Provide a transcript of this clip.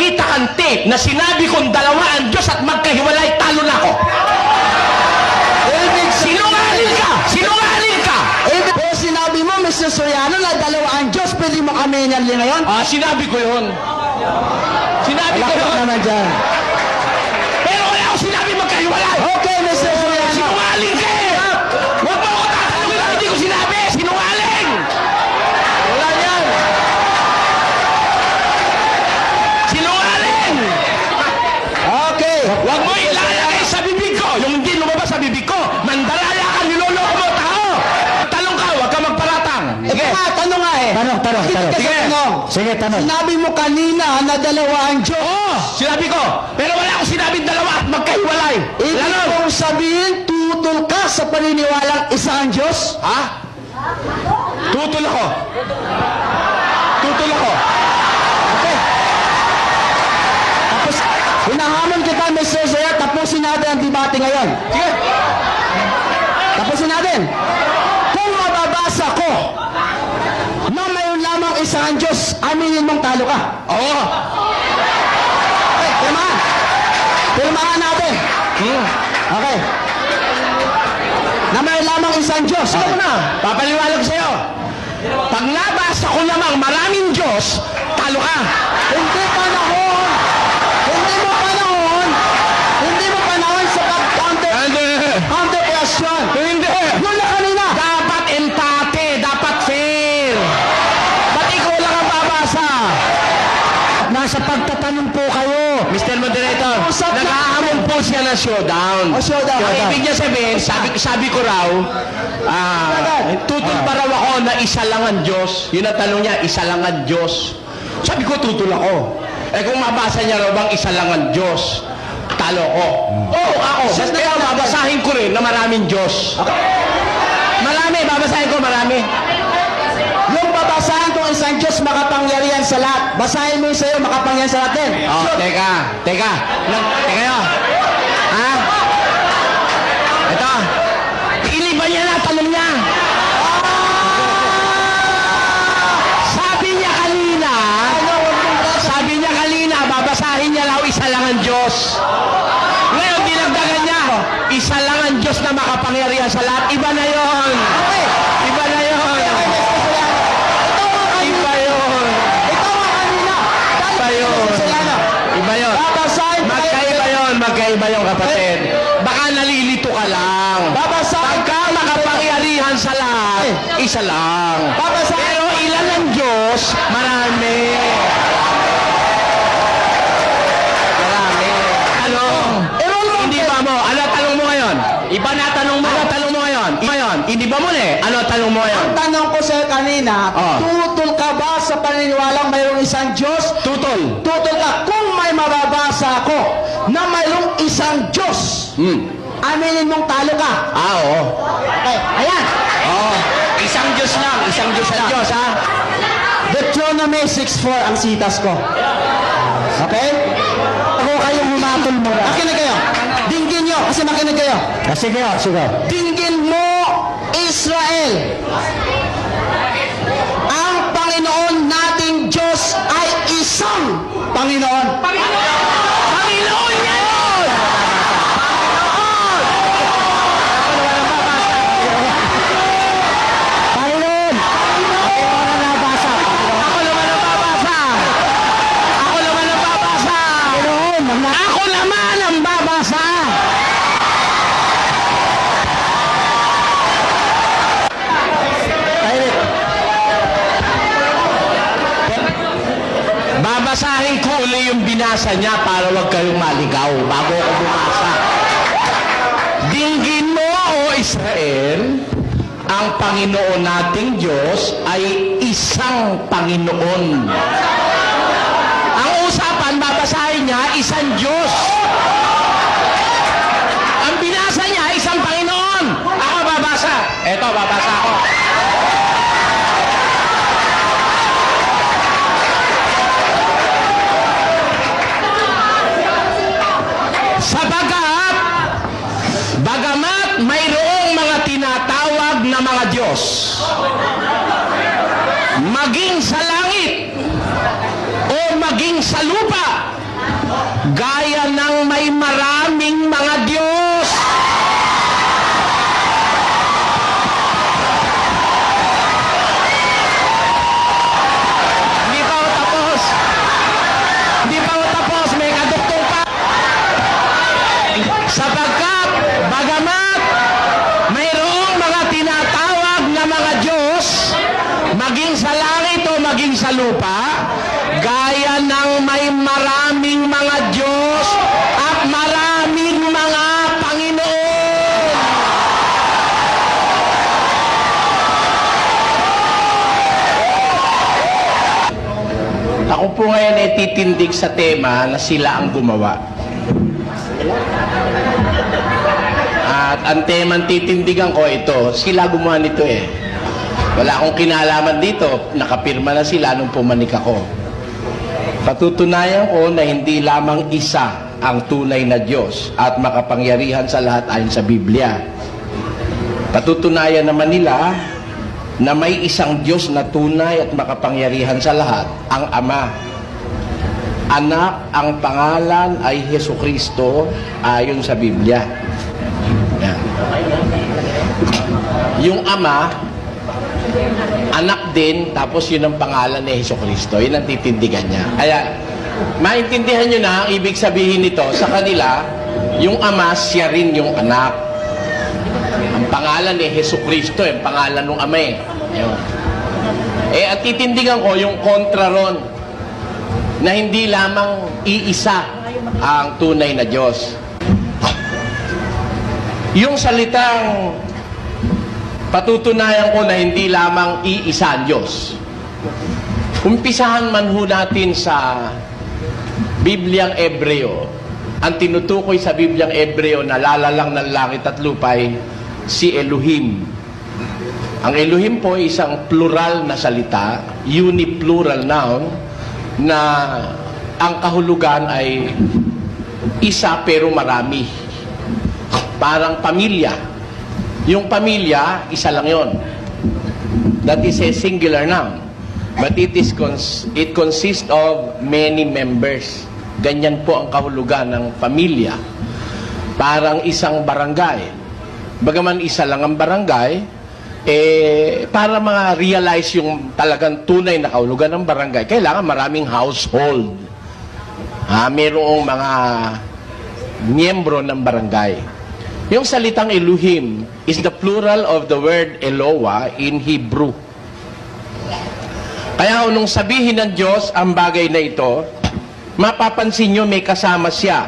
nakita kang tape na sinabi kong dalawa ang Diyos at magkahiwalay, talo na ako. Sinungaling ka! Sinungaling ka! Pero sinabi mo, Mr. Soriano, na dalawa ang Diyos, pwede mo kami niyan ngayon? Sinabi ko yun. Sinabi ko Alakpak yun. naman dyan. Pero wala ako sinabi magkahiwalay. Okay, Mr. Soriano. Sinungaling ka eh! Huwag mo ako tatanungin na hindi ko sinabi! Sinungaling! Wala yan! Sinungaling! Okay. Huwag mo ilalagay sa bibig ko! Yung hindi lumabas sa bibig ko! Mandalaya ka! Niloloko mo tao! Talong ka! Huwag ka magparatang! Ito nga, tanong nga eh. Tanong. Sige. Sige, tanong. Sinabi mo kanina na dalawa ang Diyos. Oo! Sinabi ko! Pero wala akong sinabing dalawa at magkahiwalay! Ibig Lalo! mong sabihin, tutol ka sa paniniwalang isa ang Diyos? Ha? Tutol ako! Tutol ako! Okay. Tapos, hinahamon kita, Mr. Soriano, tapusin natin ang debate ngayon. Sige! Tapusin natin. Kung mababasa ko na mayroon lamang isa ang Diyos, aminin mong talo ka. Oo! Okay, pirmahan. Pirmahan natin. Okay. Na mayroon lamang isang Diyos. Ikaw na! Papaliwanag sa'yo! Pag nabasa ko namang maraming Diyos, talo ka! Hindi panahon. Hindi mo panahon. Hindi mo panahon sa pag-counter question. Hindi! Yun na kanina. Dapat empate! Dapat fair! Ba't ikaw lang ang babasa? Nasa pagtatanong po kayo. Mr. Moderator, Usap na- nag-aamon po siya ng showdown. Showdown. Yung ibig niya sabihin, sabi ko raw, tutol pa raw ako na isa lang ang Diyos. Yun ang tanong niya, isa lang ang Diyos. Sabi ko, tutol ako. Eh kung mabasa niya raw bang isa lang ang Diyos, talo ko. Oo, ako. Kaya babasahin ko rin na maraming Diyos. Marami, babasahin ko marami. Yung babasahan kung isang Diyos makapangyarihan sa lahat. Basahin mo yung sa'yo, makapangyarihan sa lahat din. Oh, teka. Teka nyo. Ha? Ito. Iniba niya na, tanong niya. Sabi niya kanina, babasahin niya lang isa lang ang Diyos. Ngayon, dinagdagan niya, isa lang ang Diyos na makapangyarihan sa lahat. Iba na yon. Okay. Iba na yon. Iba yon. Ito nga kanina. Iba yun. Iba yun. Babasahin mo Magkaiba yung kapatid. Baka nalilito ka lang. Babasahin Pagka makapangyarihan sa lahat, isa lang. Babasahin. Pero ilan ang Diyos? Marami. Marami. Ano? Hindi ba mo? Ano tanong mo ngayon? Iba na tanong mo. Ano tanong mo ngayon? Hindi ba mo eh? Ano tanong mo ngayon? Ang tanong ko sa'yo kanina, Oh. tutol ka ba sa paniniwalang mayroong isang Diyos? Tutol. Tutol ka. Kung may mababasa ako na mayroong isang Diyos, aminin mong talo ka. Oo. Okay, ayan. Oo. Isang Diyos lang. Isang Diyos lang. Diyos, ha? Deuteronomy 6:4 ang sitas ko. Okay? Ako kayong humatol mo na. Makinig kayo. Dinggin nyo, kasi makinig kayo. Sige. Dinggin mo, Israel. Ang Panginoon nating Diyos ay isang Panginoon. Panginoon niya yun! Panginoon! Ako na nabasa. Ako naman ang babasa! Ako naman ang babasa! Panginoon! Ako naman ang babasa! Babasahin ko uli yung binasa niya para wag kayong maligaw bago ako bumasa. Dinggin mo, o Israel, ang Panginoon nating Diyos ay isang Panginoon. Ang usapan, babasahin niya, isang Diyos. Ang binasa niya, isang Panginoon. Ako babasa. Eto, babasa ako. Bagamat mayroong mga tinatawag na mga Diyos, maging sa langit o maging sa lupa, gaya ng may maraming mga Diyos. Hindi pa ako tapos. Hindi pa ako tapos. May kaduktong pa. Sapagkat, bagamat mayroong mga tinatawag na mga Diyos, maging sa langit o maging sa lupa, gaya ng may maraming mga Diyos at maraming mga Panginoon. Ako po ngayon ay titindig sa tema na sila ang gumawa. At ang temang titindigan ko ito, sila gumawa nito eh. Wala akong kinalaman dito, nakapirma na sila nung pumanik ako. Patutunayan ko na hindi lamang isa ang tunay na Diyos at makapangyarihan sa lahat ayon sa Biblia. Patutunayan naman nila na may isang Diyos na tunay at makapangyarihan sa lahat, ang Ama. Anak, ang pangalan ay Jesucristo ayon sa Biblia. Yan. Yung Ama, anak din, tapos yun ang pangalan ni Jesucristo. Yun ang titindigan niya. Kaya, maintindihan nyo na ang ibig sabihin nito sa kanila, yung Ama, siya rin yung anak. Ang pangalan ni Jesucristo, yung pangalan ng Ama eh. Yun. At titindigan ko yung kontra ron, na hindi lamang iisa ang tunay na Diyos. Yung salitang patutunayan ko na hindi lamang iisa ang Diyos. Umpisahan man ho natin sa Bibliang Ebreo. Ang tinutukoy sa Bibliang Ebreo na lalalang ng langit at lupay, si Elohim. Ang Elohim po ay isang plural na salita, uniplural noun, na ang kahulugan ay isa pero marami. Parang pamilya. Yung pamilya, isa lang yon. That is a singular noun. But it consists of many members. Ganyan po ang kahulugan ng pamilya. Parang isang barangay. Bagaman isa lang ang barangay, para realize yung talagang tunay na kahulugan ng barangay, kailangan maraming household. Mayroong mga miyembro ng barangay. Yung salitang Elohim is the plural of the word Eloah in Hebrew. Kaya nung sabihin ng Diyos ang bagay na ito, mapapansin nyo may kasama siya.